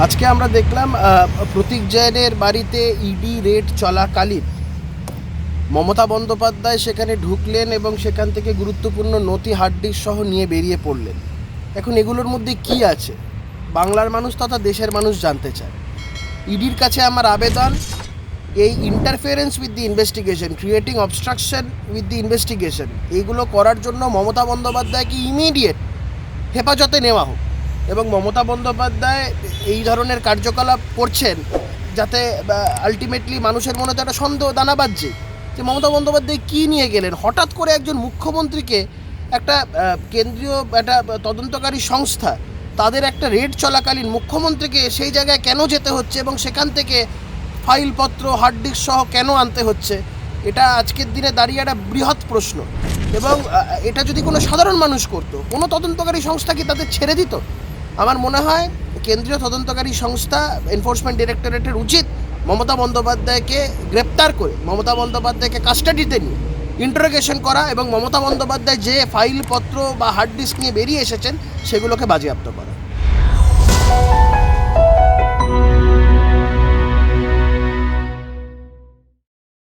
আজকে আমরা দেখলাম প্রতীক জৈনের বাড়িতে ইডি রেড চলাকালীন মমতা বন্দ্যোপাধ্যায় সেখানে ঢুকলেন এবং সেখান থেকে গুরুত্বপূর্ণ নথি হার্ড ডিস্ক সহ নিয়ে বেরিয়ে পড়লেন। এখন এগুলোর মধ্যে কি আছে বাংলার মানুষ তথা দেশের মানুষ জানতে চায়। ইডির কাছে আমার আবেদন, এই interference with the investigation, creating obstruction with the investigation, এইগুলো করার জন্য মমতা বন্দ্যোপাধ্যায়কে ইমিডিয়েট হেফাজতে নেওয়া হোক। এবং মমতা বন্দ্যোপাধ্যায় এই ধরনের কার্যকলাপ করছেন যাতে আলটিমেটলি মানুষের মনে তো একটা সন্দেহ দানা বাজছে যে মমতা বন্দ্যোপাধ্যায় কী নিয়ে গেলেন। হঠাৎ করে একজন মুখ্যমন্ত্রীকে একটা কেন্দ্রীয় একটা তদন্তকারী সংস্থা তাদের একটা রেড চলাকালীন মুখ্যমন্ত্রীকে সেই জায়গায় কেন যেতে হচ্ছে এবং সেখান থেকে ফাইলপত্র হার্ড ডিস্ক সহ কেন আনতে হচ্ছে, এটা আজকের দিনে দাঁড়িয়ে একটা বৃহৎ প্রশ্ন। এবং এটা যদি কোনো সাধারণ মানুষ করতো, কোনো তদন্তকারী সংস্থা কি তাদের ছেড়ে দিত? আমার মনে হয় কেন্দ্রীয় তদন্তকারী সংস্থা এনফোর্সমেন্ট ডিরেক্টরেটের উচিত মমতা বন্দ্যোপাধ্যায়কে গ্রেপ্তার করে মমতা বন্দ্যোপাধ্যায়কে কাস্টাডিতে নিয়ে ইন্টারোগেশন করা এবং মমতা বন্দ্যোপাধ্যায় যে ফাইলপত্র বা হার্ড ডিস্ক নিয়ে বেরিয়ে এসেছেন সেগুলোকে বাজেয়াপ্ত করা।